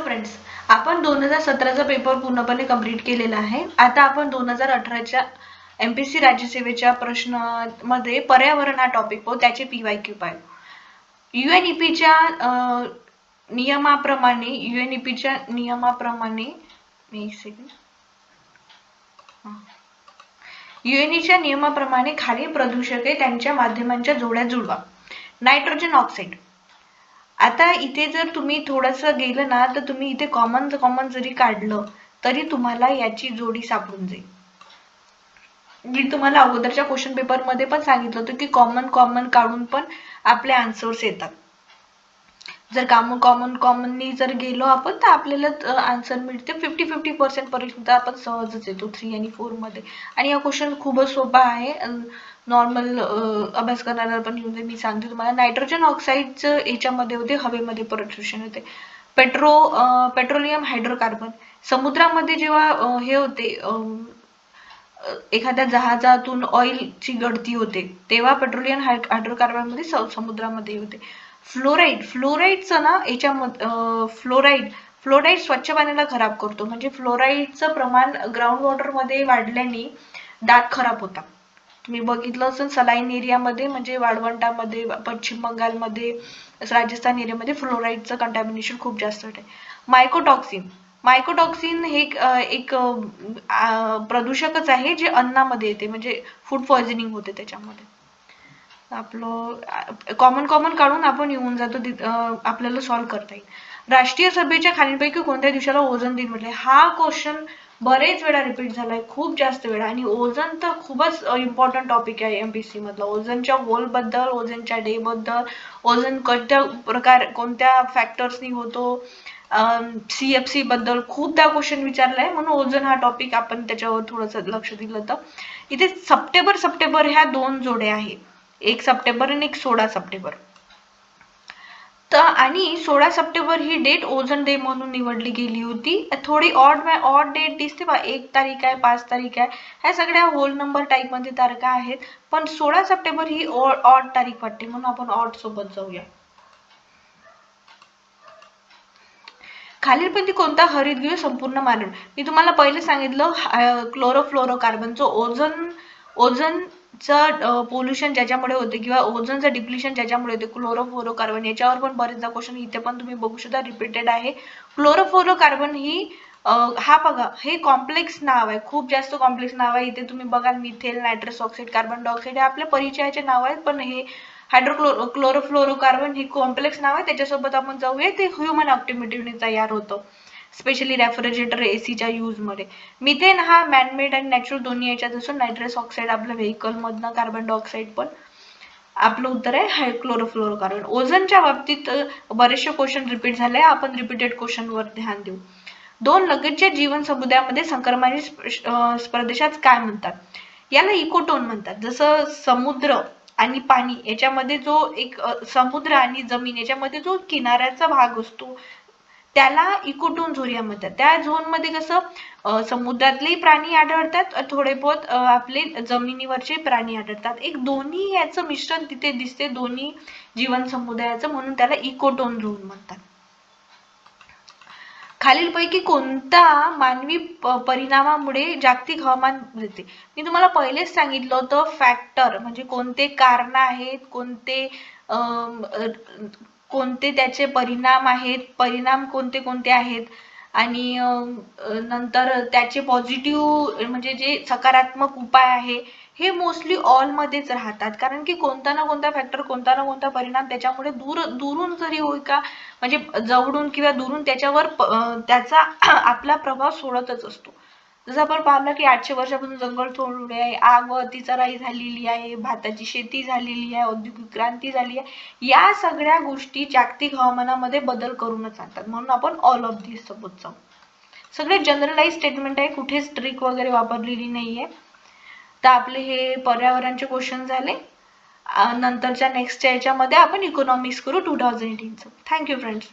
Friends, आपण 2017चा paper पूर्णपणे complete केलेला आहे. आता आपण 2018च्या MPSC राज्यसेवेच्या प्रश्नामध्ये पर्यावरण हा टॉपिक पाहू, त्याचे PYQ पाहू. UNEPच्या नियमाप्रमाणे UNEच्या नियमाप्रमाणे खालील प्रदूषके त्यांच्या माध्यमांच्या जोड्या जुळवा. Nitrogen oxide. आता इथे जर तुम्ही थोडंसं गेलं ना तर तुम्ही इथे कॉमन जरी काढलं तरी तुम्हाला याची जोडी सापडून जाईल. मी तुम्हाला अगोदरच्या क्वेश्चन पेपर मध्ये पण सांगितलं होतं की कॉमन काढून पण आपले आन्सर्स येतात. जर कॉमनली जर गेलो आपण तर आपल्याला आन्सर मिळते 50-50% पर्यंत आपण सहजच येतो 3 आणि 4 मध्ये. आणि हा क्वेश्चन खूपच सोपा आहे. नॉर्मल अभ्यास करणारा पण येऊन मी सांगते तुम्हाला. नायट्रोजन ऑक्साईडचं याच्यामध्ये होते हवेमध्ये प्रदूषण होते. Petroleum hydrocarbon. समुद्रामध्ये जेव्हा हे होते एखाद्या जहाजातून ऑइलची गळती होते तेव्हा पेट्रोलियम हायड्रोकार्बन मध्ये समुद्रामध्ये होते. फ्लोराईडचं ना याच्यामध्ये फ्लोराईड स्वच्छ पाण्याला खराब करतो. म्हणजे फ्लोराईडचं प्रमाण ग्राउंड वॉटर मध्ये वाढल्याने दात खराब होतात. तुम्ही बघितलं असेल सलाईन एरियामध्ये म्हणजे वाळवंटामध्ये, पश्चिम बंगालमध्ये, राजस्थान एरियामध्ये फ्लोराईडचं कंटॅमिनेशन खूप जास्त आहे. मायकोटॉक्सिन हे एक प्रदूषकच आहे जे अन्नामध्ये येते, म्हणजे फूड पॉइझनिंग होते त्याच्यामध्ये. आपलं कॉमन काढून आपण येऊन जातो, आपल्याला सॉल्व्ह करता येईल. राष्ट्रीय सभेच्या खालीलपैकी कोणत्या दिवसाला ओझोन दिन म्हटले? हा क्वेश्चन बरेच वेळा रिपीट झालाय, खूप जास्त वेळा. आणि ओझोन तर खूपच इम्पॉर्टंट टॉपिक आहे MPSC मधला. ओझोनच्या होल बद्दल, ओझोनच्या डे बद्दल, ओझोन कोणत्या फॅक्टर्सनी होतो, CFC बद्दल खूपदा क्वेश्चन विचारलाय. म्हणून ओझोन हा टॉपिक आपण त्याच्यावर थोडंसं लक्ष दिलं तर. इथे सप्टेंबर ह्या 2 जोड्या आहे, 1 सप्टेंबर आणि 1 16 सप्टेंबर. तर आणि 16 सप्टेंबर ही डेट ओझोन डे म्हणून निवडली गेली होती. थोडी ऑड डेट दिसते बा, 1 तारीख आहे, 5 तारीख आहे, ह्या सगळ्या होल नंबर टाईप मध्ये तारखा आहेत. पण 16 सप्टेंबर ही ऑड तारीख वाटते म्हणून आपण ऑड सोबत जाऊया. खालीलपैकी कोणता हरितगृह संपूर्ण मालवण? मी तुम्हाला पहिले सांगितलं क्लोरोफ्लोरोकार्बनचं ओझोनचं पोल्युशन ज्याच्यामुळे होते किंवा ओझोनचं डिप्लिशन ज्याच्यामुळे होते, क्लोरोफ्लोरोकार्बन. याच्यावर पण बरेचदा क्वेश्चन इथे पण तुम्ही बघू शकता रिपीटेड आहे. क्लोरोफ्लोरोकार्बन ही हा बघा, हे कॉम्प्लेक्स नाव आहे, खूप जास्त कॉम्प्लेक्स नाव आहे. इथे तुम्ही बघाल methane, nitrous oxide, carbon dioxide हे आपल्या परिचयाचे नाव आहेत. पण हे क्लोरोफ्लोरोकार्बन ही कॉम्प्लेक्स नाव आहे. त्याच्यासोबत आपण जाऊया, ते ह्युमन ऍक्टिव्हिटीने तयार होतं, स्पेशली रेफ्रिजरेटर, एसीच्या यूज मध्ये. मिथेन हा मॅनमेड आणि नॅचरल दोन्ही याच्यात असून नायट्रस ऑक्साईड आपल्या व्हेकल मधनं, कार्बन डायऑक्साईड पण. आपलं उत्तर आहे क्लोरोफ्लोरोकार्बन. ओझोनच्या बाबतीत बरेचसे क्वेश्चन रिपीट झाले, आपण रिपीटेड क्वेश्चन वर ध्यान देऊ. 2 लगतच्या जीवन समुदायामध्ये संक्रमणी प्रदेशात काय म्हणतात? याला इकोटोन म्हणतात. जसं समुद्र आणि पाणी याच्यामध्ये जो एक समुद्र आणि जमीन याच्यामध्ये जो किनाऱ्याचा भाग असतो त्याला इकोटोन झोन म्हणतात. त्या झोन मध्ये कसं समुद्रातले प्राणी आढळतात, थोडे बहुत आपले जमिनीवरचे प्राणी आढळतात. एक दोन्ही याचं मिश्रण तिथे दिसते, दोन्ही जीवन समुदायाचं, म्हणून त्याला इकोटोन झोन म्हणतात. खालीलपैकी कोणता मानवी परिणामामुळे जागतिक हवामान बदलते? मी तुम्हाला पहिलेच सांगितलं होतं फॅक्टर म्हणजे कोणते कारण आहेत, कोणते त्याचे परिणाम आहेत, परिणाम कोणते आहेत, आणि नंतर त्याचे पॉझिटिव्ह म्हणजे जे सकारात्मक उपाय आहे हे मोस्टली ऑल मध्येच राहतात. कारण की कोणता ना कोणता फॅक्टर, कोणता ना कोणता परिणाम त्याच्यामुळे दुरून जरी होईल का, म्हणजे जवळून किंवा दुरून त्याच्यावर त्याचा आपला प्रभाव सोडतच असतो. जसं आपण पाहिलं की 800 वर्षापासून जंगल तोडले आहे, आग व अतिचराई झालेली आहे, भाताची शेती झालेली आहे, औद्योगिक क्रांती झाली आहे, या सगळ्या गोष्टी जागतिक हवामानामध्ये बदल करूनच आणतात. म्हणून आपण ऑल ऑफ दिस सोबत जाऊ. सगळे जनरलाइज स्टेटमेंट आहे, कुठेच ट्रिक वगैरे वापरलेली नाहीये. तर आपले हे पर्यावरणचे क्वेश्चन झाले. नंतरच्या नेक्स्टच्या याच्यामध्ये आपण इकॉनॉमिक्स करू 2018चं. Thank you friends.